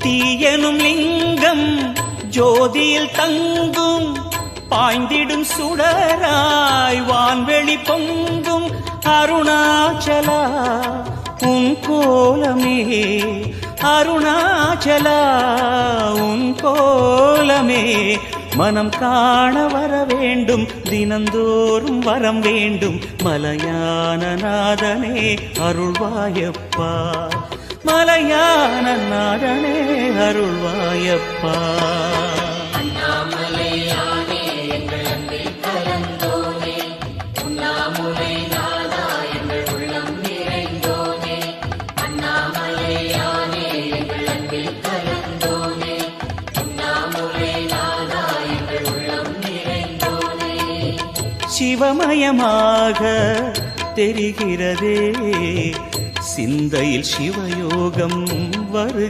தீயனும் லிங்கம் ஜோதியில் தங்கும் பாய்ந்திடும் சுடராய் வான்வெளி பொங்கும் அருணாச்சலா உன் கோலமே அருணாச்சலா உன் கோலமே மனம் காண வர வேண்டும் தினந்தோறும் வரம் வேண்டும் மலையான நாதனே அருள்வாயப்பா மலையான நாதனே அருள்வாயப்பா சிவமயமாக தெரிகிறதே சிந்தையில் சிவயோகம் வருகிறது.